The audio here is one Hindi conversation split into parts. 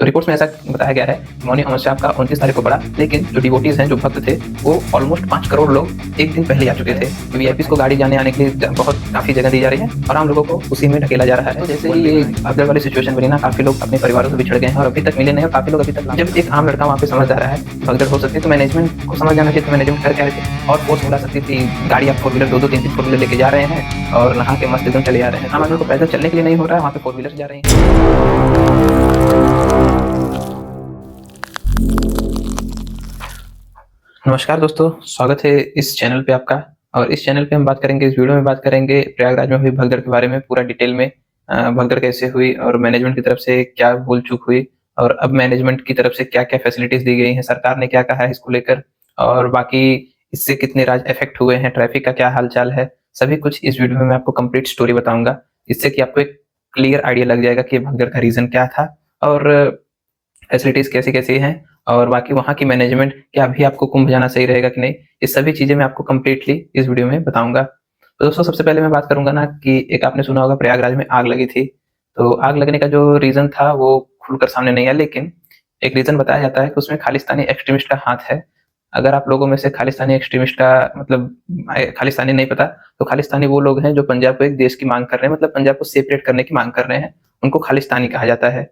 तो रिपोर्ट्स में ऐसा बताया गया है कि मौनी अमावस्या आपका 29 तारीख को पड़ा, लेकिन जो डिवोटीज हैं, जो भक्त थे, वो ऑलमोस्ट 5 करोड़ लोग एक दिन पहले आ चुके थे। वीआईपीज को गाड़ी जाने आने के लिए बहुत काफी जगह दी जा रही है और आम लोगों को उसी में ढकेला जा रहा है। तो जैसे ही ये भगदड़ वाली सिचुएशन बनी ना, काफी लोग अपने परिवारों से बिछड़ गए हैं और अभी तक मिले नहीं और काफी लोग अभी तक। जब एक आम लड़का वहाँ पे समझ आ रहा है भगदड़ हो सकती है तो मैनेजमेंट को समझ जाना चाहिए। तो मैनेजमेंट कर क्या रहे थे और फोर्स बुला सकती थी, गाड़ी आप 4 व्हीलर 2-2 3-3 4 व्हीलर लेके जा रहे हैं और नहा के मस्त एकदम चले जा रहे हैं। आम आदमी को पैदल चलने के लिए नहीं हो रहा है, वहाँ पे 4 व्हीलर जा रही है। नमस्कार दोस्तों, स्वागत है इस चैनल पे आपका। और इस चैनल पे हम बात करेंगे, इस वीडियो में बात करेंगे प्रयागराज में हुई भगदड़ के बारे में पूरा डिटेल में। भगदड़ कैसे हुई और मैनेजमेंट की तरफ से क्या भूल चूक हुई और अब मैनेजमेंट की तरफ से क्या क्या फैसिलिटीज दी गई हैं, सरकार ने क्या कहा है इसको लेकर, और बाकी इससे कितने राज्य इफेक्ट हुए हैं, ट्रैफिक का क्या हाल चाल है, सभी कुछ इस वीडियो में मैं आपको कंप्लीट स्टोरी बताऊंगा। इससे कि आपको एक क्लियर आइडिया लग जाएगा कि भगदड़ का रीजन क्या था और फैसिलिटीज कैसी कैसी हैं और बाकी वहाँ की मैनेजमेंट क्या अभी आपको कुंभ जाना सही रहेगा कि नहीं, ये सभी चीजें मैं आपको कंप्लीटली इस वीडियो में बताऊंगा। तो दोस्तों सबसे पहले मैं बात करूंगा ना कि एक आपने सुना होगा प्रयागराज में आग लगी थी। तो आग लगने का जो रीजन था वो खुलकर सामने नहीं आया, लेकिन एक रीजन बताया जाता है कि उसमें खालिस्तानी एक्सट्रीमिस्ट का हाथ है। अगर आप लोगों में से खालिस्तानी एक्सट्रीमिस्ट का मतलब खालिस्तानी नहीं पता, तो खालिस्तानी वो लोग हैं जो पंजाब को एक देश की मांग कर रहे हैं, मतलब पंजाब को सेपरेट करने की मांग कर रहे हैं, उनको खालिस्तानी कहा जाता है,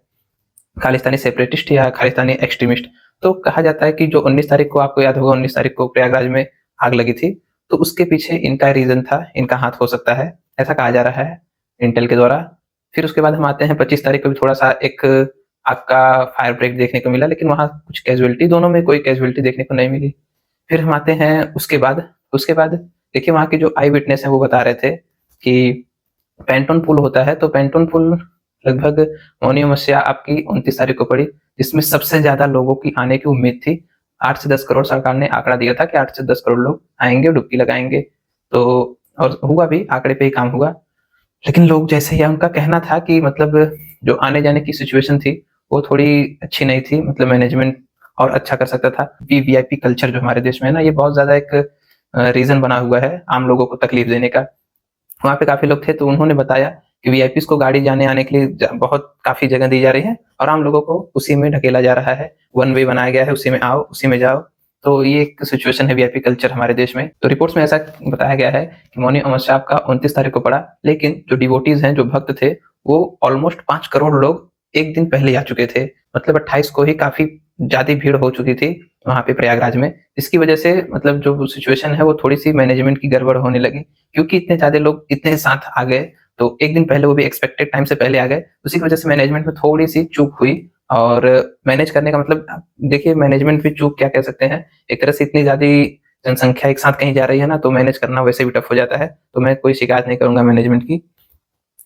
खालिस्तानी सेपरेटिस्ट या खालिस्तानी एक्सट्रीमिस्ट। तो कहा जाता है कि जो 19 तारीख को आपको याद होगा, 19 तारीख को प्रयागराज में आग लगी थी, तो उसके पीछे इनका रीजन था, इनका हाथ हो सकता है, ऐसा कहा जा रहा है इंटेल के द्वारा। फिर उसके बाद हम आते हैं 25 तारीख को भी थोड़ा सा एक आग का फायर ब्रेक देखने को मिला, लेकिन वहां कुछ कैजुअलिटी, दोनों में कोई कैजुअलिटी देखने को नहीं मिली। फिर हम आते हैं उसके बाद देखिए वहां के जो आई विटनेस है वो बता रहे थे कि पेंटोन पुल होता है, तो पेंटोन पुल लगभग मौनी अमावस्या आपकी 29 तारीख को पड़ी, जिसमें सबसे ज्यादा लोगों की आने की उम्मीद थी। 8 से 10 करोड़ सरकार ने आंकड़ा दिया था कि 8 से 10 करोड़ लोग आएंगे, डुबकी लगाएंगे। तो और हुआ भी, आंकड़े पे ही काम हुआ। लेकिन लोग जैसे ही, उनका कहना था कि मतलब जो आने जाने की सिचुएशन थी वो थोड़ी अच्छी नहीं थी, मतलब मैनेजमेंट और अच्छा कर सकता था। वीवीआईपी कल्चर जो हमारे देश में है ना, ये बहुत ज्यादा एक रीजन बना हुआ है आम लोगों को तकलीफ देने का। वहाँ पे काफी लोग थे तो उन्होंने बताया कि वीआईपीज को गाड़ी जाने आने के लिए बहुत काफी जगह दी जा रही है और आम लोगों को उसी में ढकेला जा रहा है, वन वे बनाया गया है, उसी में आओ उसी में जाओ। तो ये एक सिचुएशन है वीआईपी कल्चर हमारे देश में। तो रिपोर्ट्स में ऐसा बताया गया है कि मौनी अमावस्या आपका 29 तारीख को पड़ा, लेकिन जो डिवोटीज हैं, जो भक्त थे, वो ऑलमोस्ट 5 करोड़ लोग एक दिन पहले आ चुके थे। मतलब 28 को ही काफी ज्यादा भीड़ हो चुकी थी वहां पे प्रयागराज में। इसकी वजह से मतलब जो सिचुएशन है वो थोड़ी सी मैनेजमेंट की गड़बड़ होने लगी, क्योंकि इतने ज्यादा लोग इतने साथ आ गए तो एक दिन पहले, वो भी एक्सपेक्टेड टाइम से पहले आ गए। उसी की वजह से मैनेजमेंट में थोड़ी सी चूक हुई और मैनेज करने का मतलब देखिए, मैनेजमेंट भी चूक क्या कह सकते हैं, एक तरह से इतनी ज्यादा जनसंख्या एक साथ कहीं जा रही है ना, तो मैनेज करना वैसे भी टफ हो जाता है। तो मैं कोई शिकायत नहीं करूंगा मैनेजमेंट की,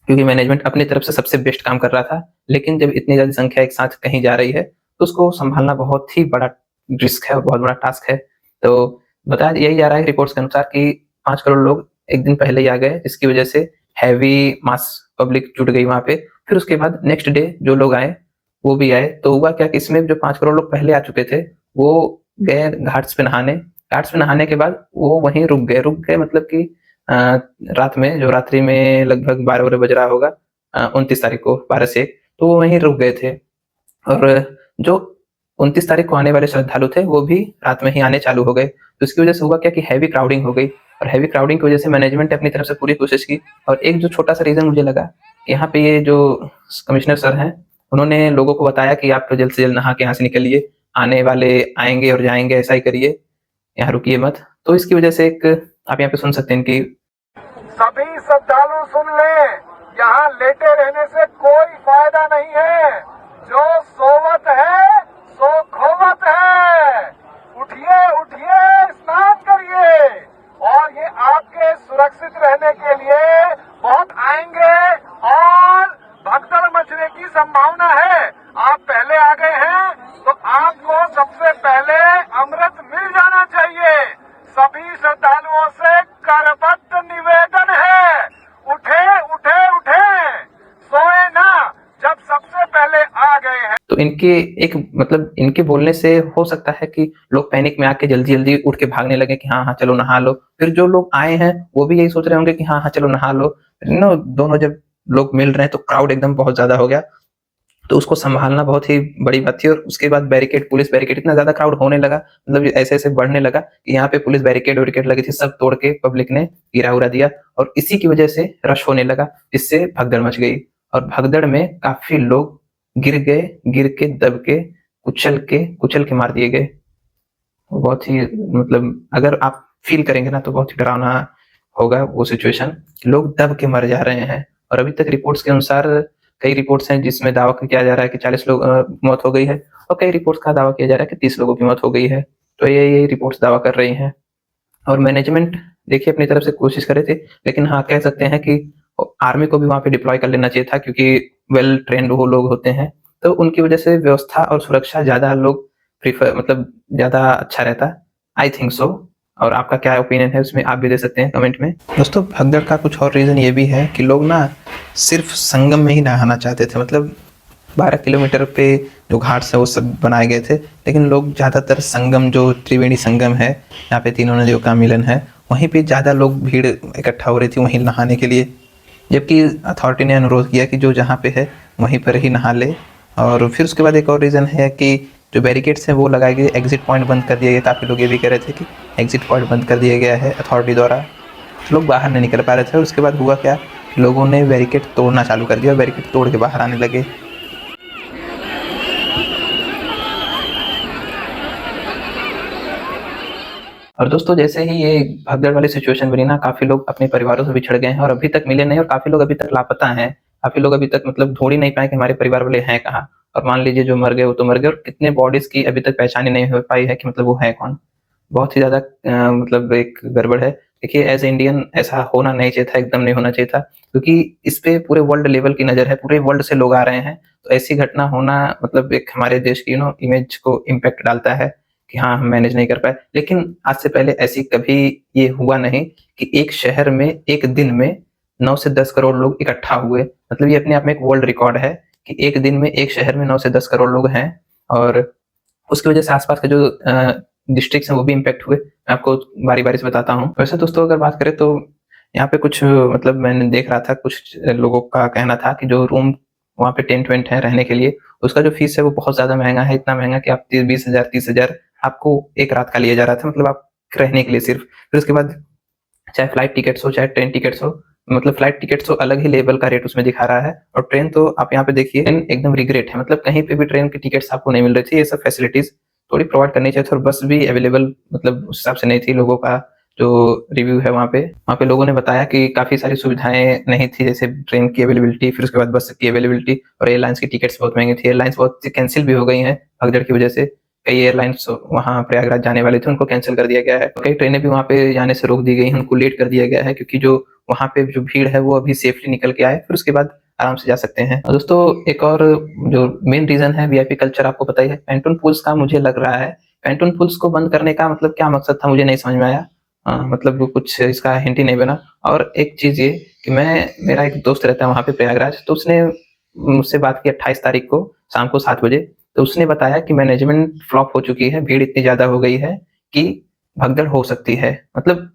क्योंकि मैनेजमेंट अपनी तरफ से सबसे बेस्ट काम कर रहा था। लेकिन जब इतनी ज्यादा संख्या एक साथ कहीं जा रही है तो उसको संभालना बहुत ही बड़ा रिस्क है और बहुत बड़ा टास्क है। तो बताया यही जा रहा है रिपोर्ट्स के अनुसार कि 5 करोड़ लोग एक दिन पहले ही आ गए, जिसकी वजह से हैवी मास पब्लिक जुट गई वहां पे। फिर उसके बाद नेक्स्ट डे जो लोग आए वो भी आए। तो हुआ क्या कि इसमें जो 5 करोड़ लोग पहले आ चुके थे वो गए घाट्स पे नहाने। घाट्स पे नहाने के बाद वो वहीं रुक गए मतलब कि रात में, जो रात्रि में लगभग 12 बज रहा होगा 29 तारीख को 12 से 1, तो वो वहीं रुक गए थे। और जो 29 तारीख को आने वाले श्रद्धालु थे वो भी रात में ही आने चालू हो गए। तो इसकी वजह से हुआ क्या कि हैवी क्राउडिंग हो गई, और हैवी क्राउडिंग की वजह से मैनेजमेंट ने अपनी तरफ से पूरी कोशिश की। और एक जो छोटा सा रीजन मुझे लगा कि यहाँ पे ये जो कमिश्नर सर हैं, उन्होंने लोगों को बताया कि आप जल्द से जल्द नहा के यहाँ से निकलिए, आने वाले आएंगे और जाएंगे, ऐसा ही करिए, यहाँ रुकिए मत। तो इसकी वजह से एक आप यहाँ पे सुन सकते हैं कि सभी श्रद्धालु सुन लें, यहाँ लेटे रहने से कोई फायदा नहीं है। जो सोवत है सो खोवत है। उठिए उठिए, स्नान करिए, और ये आपके सुरक्षित रहने के लिए बहुत आएंगे और भगदड़ मचने की संभावना है। आप पहले आ गए हैं तो आपको सबसे पहले अमृत मिल जाना चाहिए। सभी श्रद्धालुओं से करबद्ध निवेदन है, उठे उठे उठे, सोए ना, जब सबसे पहले आ गए हैं। तो इनके एक मतलब इनके बोलने से हो सकता है कि लोग पैनिक में आके जल्दी जल्दी उठ के भागने लगे कि हाँ हाँ चलो नहा लो। फिर जो लोग आए हैं वो भी यही सोच रहे होंगे कि हाँ हाँ चलो नहा लो। दोनों जब लोग मिल रहे हैं तो क्राउड एकदम बहुत ज्यादा हो गया। तो उसको संभालना बहुत ही बड़ी बात थी। और उसके बाद बैरिकेड, पुलिस बैरिकेड, इतना ज्यादा क्राउड होने लगा, मतलब ऐसे ऐसे बढ़ने लगा कि यहाँ पे पुलिस बैरिकेड वैरिकेड लगी थी, सब तोड़ के पब्लिक ने गिरा उड़ा दिया। और इसी की वजह से रश होने लगा, इससे भगदड़ मच गई। और भगदड़ में काफी लोग गिर गए, गिर के दब के कुचल के मार दिए गए। बहुत ही मतलब अगर आप फील करेंगे ना तो बहुत ही डरावना होगा वो सिचुएशन। लोग दब के मर जा रहे हैं। और अभी तक रिपोर्ट्स के अनुसार कई रिपोर्ट्स हैं जिसमें दावा किया जा रहा है कि 40 लोग मौत हो गई है, और कई रिपोर्ट्स का दावा किया जा रहा है कि 30 लोगों की मौत हो गई है। तो ये रिपोर्ट्स दावा कर रही हैं। और मैनेजमेंट देखिए अपनी तरफ से कोशिश कर रहे थे, लेकिन हाँ कह सकते हैं कि आर्मी को भी वहां पे डिप्लॉय कर लेना चाहिए था, क्योंकि वेल ट्रेंड वो लोग होते हैं, तो उनकी वजह से व्यवस्था और सुरक्षा ज्यादा लोग प्रीफर, मतलब ज्यादा अच्छा रहता, आई थिंक सो। और आपका क्या ओपिनियन है उसमें आप भी दे सकते हैं कमेंट में। दोस्तों भगदड़ का कुछ और रीजन ये भी है कि लोग ना सिर्फ संगम में ही नहाना चाहते थे। मतलब 12 किलोमीटर पे जो घाट है वो सब बनाए गए थे, लेकिन लोग ज़्यादातर संगम, जो त्रिवेणी संगम है, यहाँ पे तीनों नदियों का मिलन है, वहीं पे ज़्यादा लोग भीड़ इकट्ठा हो रही थी वहीं नहाने के लिए। जबकि अथॉरिटी ने अनुरोध किया कि जो जहाँ पे है वहीं पर ही नहा ले। और फिर उसके बाद एक और रीज़न है कि जो बैरिकेड्स हैं वो लगाए गए, एग्जिट पॉइंट बंद कर दिए गए। काफ़ी लोग ये भी कह रहे थे कि एग्जिट पॉइंट बंद कर दिया गया है अथॉरिटी द्वारा, लोग बाहर नहीं निकल पा रहे थे। और उसके बाद हुआ क्या, लोगों ने बैरिकेड तोड़ना चालू कर दिया, बैरिकेड तोड़ के बाहर आने लगे। और दोस्तों जैसे ही ये भगदड़ वाली सिचुएशन बनी ना, काफी लोग अपने परिवारों से बिछड़ गए हैं और अभी तक मिले नहीं, और काफी लोग अभी तक लापता हैं। काफी लोग अभी तक मतलब ढूंढ ही नहीं पाए कि हमारे परिवार वाले हैं कहाँ। और मान लीजिए जो मर गए वो तो मर गए, और कितने बॉडीज की अभी तक पहचान ही नहीं हो पाई है कि मतलब वो है कौन। बहुत ही ज्यादा मतलब एक गड़बड़ है। देखिए एज ए इंडियन ऐसा होना नहीं चाहिए था, एकदम नहीं होना चाहिए था, क्योंकि इस पे पूरे वर्ल्ड लेवल की नजर है, पूरे वर्ल्ड से लोग आ रहे हैं। तो ऐसी घटना होना मतलब एक हमारे देश की इमेज को इम्पैक्ट डालता है कि हाँ हम मैनेज नहीं कर पाए। लेकिन आज से पहले ऐसी कभी ये हुआ नहीं कि एक शहर में एक दिन में 9 से 10 करोड़ लोग इकट्ठा हुए। मतलब ये अपने आप में एक वर्ल्ड रिकॉर्ड है कि एक दिन में एक शहर में 9 से 10 करोड़ लोग हैं। और उसकी वजह से आसपास के जो डिस्ट्रिक्ट हैं वो भी इम्पैक्ट हुए। मैं आपको बारी बारी से बताता हूँ। वैसे दोस्तों अगर बात करें तो यहाँ पे कुछ मतलब मैंने देख रहा था, कुछ लोगों का कहना था कि जो रूम वहाँ पे टेंट वेंट है रहने के लिए, उसका जो फीस है वो बहुत ज्यादा महंगा है। इतना महंगा कि आप 20,000 30,000 आपको एक रात का लिया जा रहा था, मतलब आप रहने के लिए सिर्फ। फिर उसके बाद चाहे फ्लाइट टिकट्स हो चाहे ट्रेन टिकट्स हो, मतलब फ्लाइट टिकट्स तो अलग ही लेवल का रेट उसमें दिखा रहा है। और ट्रेन तो आप यहाँ पे देखिए, ट्रेन एकदम रिग्रेट है, मतलब कहीं पे भी ट्रेन की टिकट्स आपको नहीं मिल रही थी। ये सब फैसिलिटीज थोड़ी प्रोवाइड करनी चाहिए थी। और बस भी अवेलेबल मतलब उस हिसाब से नहीं थी। लोगों का जो रिव्यू है वहाँ पे लोगों ने बताया कि काफी सारी सुविधाएं नहीं थी, जैसे ट्रेन की अवेलेबिलिटी, फिर उसके बाद बस की अवेलेबिलिटी, और एयरलाइंस की टिकट्स बहुत महंगी थी। एयरलाइंस बहुत कैंसिल भी हो गई हैं भगदड़ की वजह से। कई एयरलाइंस वहाँ प्रयागराज जाने वाले थे, उनको कैंसिल कर दिया गया है। कई ट्रेनें भी वहाँ पे जाने से रोक दी गई हैं, उनको लेट कर दिया गया है, क्योंकि जो वहाँ पे जो भीड़ है वो अभी सेफली निकल के आए, फिर उसके बाद आराम से जा सकते हैं। और दोस्तों एक और जो मेन रीजन है, वीआईपी कल्चर आपको पता ही है। पैंटून पुल्स का मुझे लग रहा है, पैंटून पुल्स को बंद करने का मतलब क्या मकसद था मुझे नहीं समझ में आया। मतलब कुछ इसका हिंट ही नहीं बना। और एक चीज ये कि मेरा एक दोस्त रहता है वहाँ पे प्रयागराज, तो उसने मुझसे बात की 28 तारीख को शाम को 7 बजे। तो उसने बताया कि मैनेजमेंट फ्लॉप हो चुकी है, भीड़ इतनी ज्यादा हो गई है कि भगदड़ हो सकती है। मतलब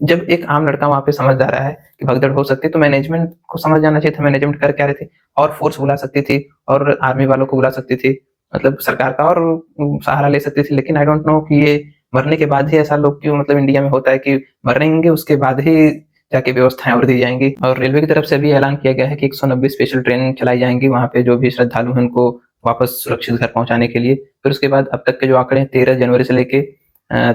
जब एक आम लड़का वहां पे समझ जा रहा है कि भगदड़ हो सकती है, तो मैनेजमेंट को समझ जाना चाहिए था मैनेजमेंट कर क्या रहे थे। और फोर्स बुला सकती थी, और आर्मी वालों को बुला सकती थी, मतलब सरकार का और सहारा ले सकती थी। लेकिन आई डोंट नो कि ये मरने के बाद ही ऐसा लोग क्यों, मतलब इंडिया में होता है कि मरेंगे उसके बाद ही जाके व्यवस्थाएं और दी जाएंगी। और रेलवे की तरफ से भी ऐलान किया गया है कि 190 स्पेशल ट्रेन चलाई जाएंगी वहां पे जो भी श्रद्धालु हैं उनको वापस सुरक्षित घर पहुंचाने के लिए। फिर उसके बाद अब तक के जो आंकड़े हैं, 13 जनवरी से लेके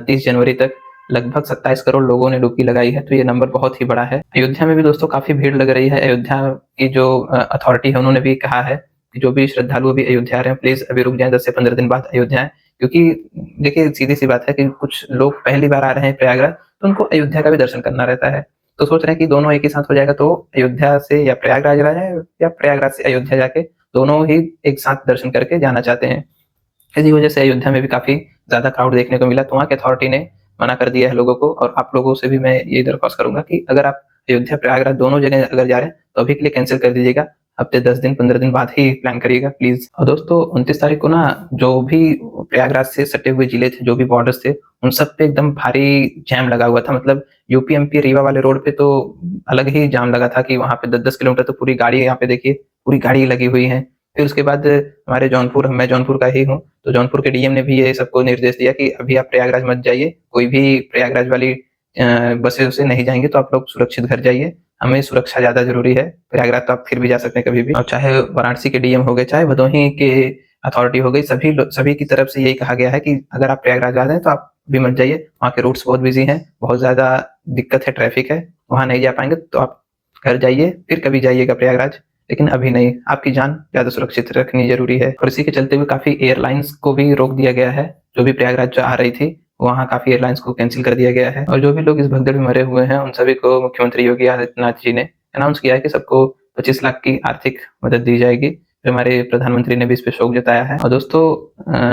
30 जनवरी तक लगभग 27 करोड़ लोगों ने डुबकी लगाई है। तो ये नंबर बहुत ही बड़ा है। अयोध्या में भी दोस्तों काफी भीड़ लग रही है। अयोध्या की जो अथॉरिटी है उन्होंने भी कहा है कि जो भी श्रद्धालु अभी अयोध्या आ रहे हैं प्लीज अभी रुक जाएं, 10 से 15 दिन बाद अयोध्या आए। क्योंकि देखिए सीधी सी बात है कि कुछ लोग पहली बार आ रहे हैं प्रयागराज, तो उनको अयोध्या का भी दर्शन करना रहता है। तो सोच रहे हैं कि दोनों एक ही साथ हो जाएगा, तो अयोध्या से या प्रयागराज जाए या प्रयागराज से अयोध्या जाके दोनों ही एक साथ दर्शन करके जाना चाहते हैं। इसी वजह से अयोध्या में भी काफी ज्यादा क्राउड देखने को मिला। तो वहाँ की अथॉरिटी ने मना कर दिया है लोगों को। और आप लोगों से भी मैं ये दरख्वास्त करूंगा कि अगर आप अयोध्या प्रयागराज दोनों जगह अगर जा रहे हैं तो अभी के लिए कैंसिल कर दीजिएगा। हफ्ते 10 दिन 15 दिन बाद ही प्लान करिएगा प्लीज। और दोस्तों 29 तारीख को ना जो भी प्रयागराज से सटे हुए जिले थे, जो भी बॉर्डर्स थे, उन सब पे एकदम भारी जैम लगा हुआ था। मतलब यूपी एमपी रीवा वाले रोड पे तो अलग ही जाम लगा था कि वहां पे 10-10 किलोमीटर तो पूरी गाड़ी, यहाँ पे देखिए पूरी गाड़ी लगी हुई है। फिर उसके बाद हमारे जौनपुर, मैं जौनपुर का ही हूँ, तो जौनपुर के डीएम ने भी ये सबको निर्देश दिया कि अभी आप प्रयागराज मत जाइए, कोई भी प्रयागराज वाली बसें से नहीं जाएंगे तो आप लोग सुरक्षित घर जाइए, हमें सुरक्षा ज़्यादा ज़रूरी है। प्रयागराज तो आप फिर भी जा सकते हैं कभी भी, और चाहे वाराणसी के डीएम हो गए, चाहे भदोही के अथॉरिटी हो गई, सभी की तरफ से यही कहा गया है कि अगर आप प्रयागराज जा रहे हैं तो आप भी मत जाइए, वहाँ के रूट्स बहुत बिजी हैं, बहुत ज़्यादा दिक्कत है, ट्रैफिक है, वहाँ नहीं जा पाएंगे तो आप घर जाइए, फिर कभी जाइएगा प्रयागराज, लेकिन अभी नहीं, आपकी जान ज़्यादा सुरक्षित रखनी जरूरी है। और इसी के चलते हुए काफ़ी एयरलाइंस को भी रोक दिया गया है, जो भी प्रयागराज आ रही थी वहाँ काफ़ी एयरलाइंस को कैंसिल कर दिया गया है। और जो भी लोग इस भगदड़ में मरे हुए हैं उन सभी को मुख्यमंत्री योगी आदित्यनाथ जी ने अनाउंस किया है कि सबको 25 लाख की आर्थिक मदद दी जाएगी। फिर हमारे प्रधानमंत्री ने भी इस पे शोक जताया है। और दोस्तों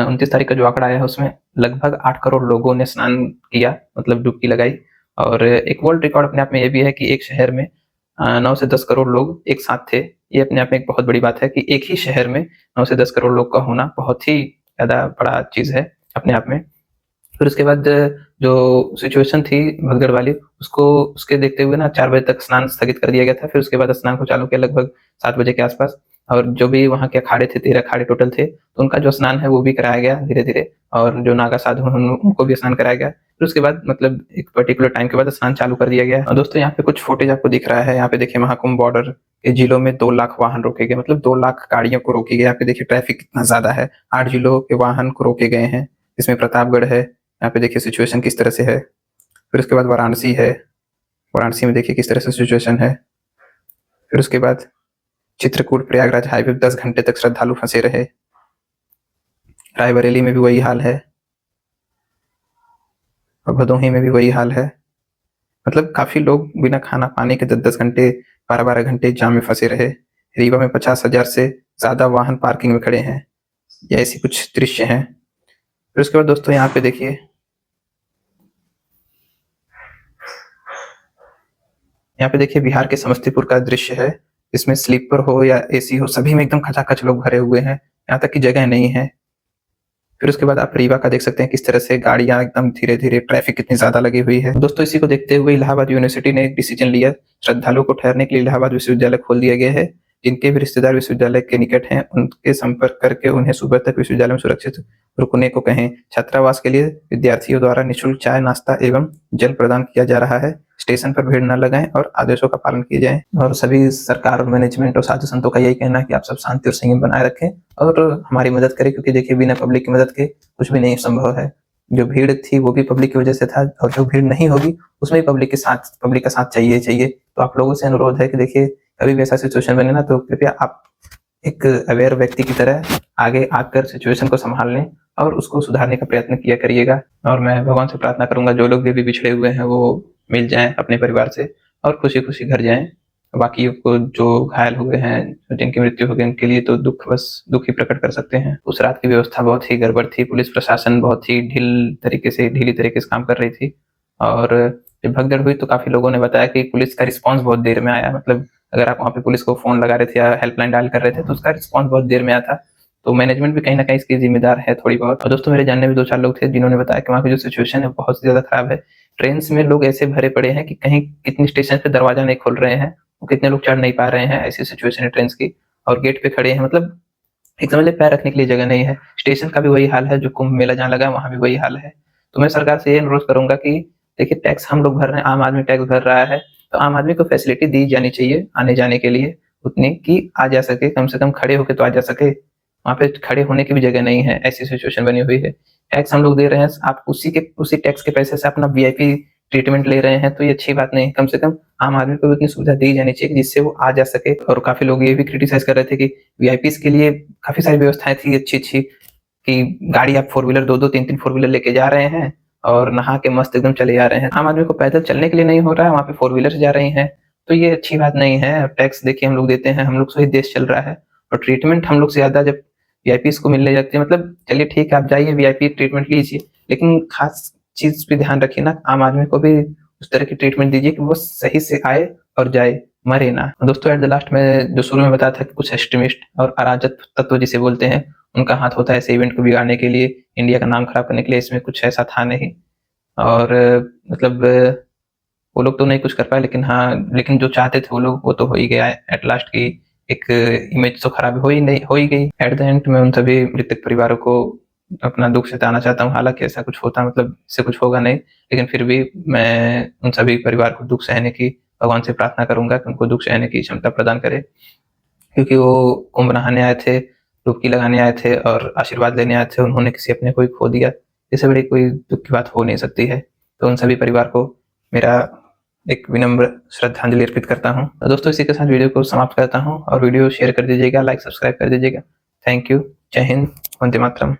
29 तारीख का जो आंकड़ा आया है उसमें लगभग 8 करोड़ लोगों ने स्नान किया, मतलब डुबकी लगाई। और एक वर्ल्ड रिकॉर्ड अपने आप में ये भी है कि एक शहर में 9 से 10 करोड़ लोग एक साथ थे। ये अपने आप में एक बहुत बड़ी बात है कि एक ही शहर में 9 से 10 करोड़ लोग का होना बहुत ही ज़्यादा बड़ा चीज़ है अपने आप में। फिर उसके बाद जो सिचुएशन थी भगदड़ वाली, उसको उसके देखते हुए ना 4 बजे तक स्नान स्थगित कर दिया गया था। फिर उसके बाद स्नान को चालू किया लगभग 7 बजे के आसपास, और जो भी वहाँ के अखाड़े थे, 13 अखाड़े टोटल थे, तो उनका जो स्नान है वो भी कराया गया धीरे धीरे, और जो नागा साधु उनको भी स्नान कराया गया। फिर उसके बाद मतलब एक पर्टिकुलर टाइम के बाद स्नान चालू कर दिया गया। और दोस्तों यहाँ पे कुछ फुटेज आपको दिख रहा है, यहाँ पे देखिए महाकुंभ बॉर्डर के जिलों में 2 लाख वाहन रोके गए, मतलब 2 लाख गाड़ियों को रोकी गई। यहाँ पे देखिए ट्रैफिक कितना ज्यादा है, 8 जिलों के वाहन को रोके गए हैं, इसमें प्रतापगढ़ है। यहाँ पे देखिए सिचुएशन किस तरह से है। फिर उसके बाद वाराणसी है, वाराणसी में देखिए किस तरह से सिचुएशन है। फिर उसके बाद चित्रकूट प्रयागराज हाईवे 10 घंटे तक श्रद्धालु फंसे रहे। रायबरेली में भी वही हाल है, और भदोही में भी वही हाल है। मतलब काफी लोग बिना खाना पानी के 10-10 घंटे, 12-12 घंटे जाम में फंसे रहे। रीवा में 50,000 से ज्यादा वाहन पार्किंग में खड़े हैं। ये ऐसी कुछ दृश्य हैं। फिर उसके बाद दोस्तों यहाँ पे देखिए, यहाँ पे देखिए बिहार के समस्तीपुर का दृश्य है। इसमें स्लीपर हो या एसी हो, सभी में एकदम खचाखच लोग भरे हुए हैं, यहाँ तक की जगह नहीं है। फिर उसके बाद आप रीवा का देख सकते हैं किस तरह से गाड़ियां एकदम धीरे धीरे, ट्रैफिक कितनी ज्यादा लगी हुई है। दोस्तों इसी को देखते हुए इलाहाबाद यूनिवर्सिटी ने एक डिसीजन लिया, श्रद्धालुओं को ठहरने के लिए इलाहाबाद विश्वविद्यालय खोल दिया गया है। जिनके भी रिश्तेदार विश्वविद्यालय के निकट हैं उनके संपर्क करके उन्हें सुबह तक विश्वविद्यालय में सुरक्षित रुकने को कहें। छात्रावास के लिए विद्यार्थियों द्वारा निःशुल्क चाय, नाश्ता एवं जल प्रदान किया जा रहा है। स्टेशन पर भीड़ न लगाएं और आदेशों का पालन किया जाए। और सभी सरकार और मैनेजमेंट और साधु संतों का यही कहना है कि आप सब शांति और संयम बनाए रखें और हमारी मदद करें, क्योंकि देखिए बिना पब्लिक की मदद के कुछ भी नहीं संभव है। जो भीड़ थी वो भी पब्लिक की वजह से था, और जो भीड़ नहीं होगी उसमें भी पब्लिक का साथ चाहिए। तो आप लोगों से अनुरोध है कि देखिए कभी भी ऐसा सिचुएशन बने ना तो कृपया आप एक अवेयर व्यक्ति की तरह आगे आकर सिचुएशन को संभाल लें और उसको सुधारने का प्रयत्न किया करिएगा। और मैं भगवान से प्रार्थना करूंगा जो लोग भी बिछड़े हुए हैं वो मिल जाएं अपने परिवार से और खुशी खुशी घर जाएं। बाकी को जो घायल हुए हैं, जिनकी मृत्यु हो गई, उनके लिए तो दुख ही प्रकट कर सकते हैं। उस रात की व्यवस्था बहुत ही गड़बड़ थी, पुलिस प्रशासन बहुत ही ढीली तरीके से काम कर रही थी। और जब भगदड़ हुई तो काफी लोगों ने बताया कि पुलिस का रिस्पॉन्स बहुत देर में आया, मतलब अगर आप वहाँ पे पुलिस को फोन लगा रहे थे या हेल्पलाइन डायल कर रहे थे तो उसका रिस्पॉन्स बहुत देर में आया था। तो मैनेजमेंट भी कहीं ना कहीं इसकी जिम्मेदार है थोड़ी बहुत। और दोस्तों मेरे जानने में 2-4 लोग थे जिन्होंने बताया कि वहाँ की जो सिचुएशन है बहुत ज्यादा खराब है। ट्रेन में लोग ऐसे भरे पड़े हैं कि कहीं कितनी स्टेशन पे दरवाजा नहीं खोल रहे हैं, कितने लोग चढ़ नहीं पा रहे हैं, ऐसी सिचुएशन है ट्रेन की। और गेट पे खड़े हैं, मतलब एक समझ पैर रखने के लिए जगह नहीं है। स्टेशन का भी वही हाल है, जो कुंभ मेला जहाँ लगा है वहाँ भी वही हाल है। तो मैं सरकार से ये अनुरोध करूंगा कि देखिए टैक्स हम लोग भर रहे हैं, आम आदमी टैक्स भर रहा है, तो आम आदमी को फैसिलिटी दी जानी चाहिए आने जाने के लिए उतनी कि आ जा सके, कम से कम खड़े होके तो आ जा सके। वहाँ पे खड़े होने की भी जगह नहीं है, ऐसी सिचुएशन बनी हुई है। टैक्स हम लोग दे रहे हैं, आप उसी टैक्स के पैसे से अपना वीआईपी ट्रीटमेंट ले रहे हैं, तो ये अच्छी बात नहीं। कम से कम आम आदमी को भी उतनी सुविधा दी जानी चाहिए जिससे वो आ जा सके। और काफी लोग ये भी क्रिटिसाइज कर रहे थे कि वीआईपी के लिए काफी सारी व्यवस्थाएं थी अच्छी कि गाड़ी आप 4 व्हीलर 2-2 3-3 4 व्हीलर लेके जा रहे हैं और नहा के मस्त एकदम चले जा रहे हैं। आम आदमी को पैदल चलने के लिए नहीं हो रहा है, वहाँ पे 4 व्हीलर से जा रही हैं, तो ये अच्छी बात नहीं है। टैक्स देखिए हम लोग देते हैं, हम लोग से ही देश चल रहा है, और ट्रीटमेंट हम लोग से ज्यादा जब वीआईपी को मिलने जाती है, मतलब चलिए ठीक है आप जाइए वीआईपी ट्रीटमेंट लीजिए, लेकिन खास चीज पे ध्यान रखिए ना, आम आदमी को भी उस तरह की ट्रीटमेंट दीजिए कि वो सही से आए और जाए, मरे ना। दोस्तों एट द लास्ट में जो शुरू में बताया था कि कुछ एक्सट्रीमिस्ट और अराजक तत्व जिसे बोलते हैं उनका हाथ होता है ऐसे इवेंट को बिगाड़ने के लिए, इंडिया का नाम खराब करने के लिए, इसमें कुछ ऐसा था नहीं। और मतलब वो लोग तो नहीं कुछ कर पाए, लेकिन हाँ, लेकिन जो चाहते थे वो लोग वो तो हो ही गया है एट लास्ट की एक इमेज तो खराब हो ही गई। एट द एंड मैं उन सभी मृतक परिवारों को अपना दुख जताना चाहता हूँ। हालांकि ऐसा कुछ होता मतलब इससे कुछ होगा नहीं, लेकिन फिर भी मैं उन सभी परिवार को दुख सहने की भगवान से प्रार्थना करूंगा कि उनको दुख सहने की क्षमता प्रदान करे, क्योंकि वो कुंभ नहाने आए थे, डुबकी लगाने आए थे और आशीर्वाद लेने आए थे। उन्होंने किसी अपने को ही खो दिया, इससे बड़ी कोई दुख की बात हो नहीं सकती है। तो उन सभी परिवार को मेरा एक विनम्र श्रद्धांजलि अर्पित करता हूँ। तो दोस्तों इसी के साथ वीडियो को समाप्त करता हूँ, और वीडियो शेयर कर दीजिएगा, लाइक सब्सक्राइब कर दीजिएगा। Thank you. जय हिंद। वंदे मातरम।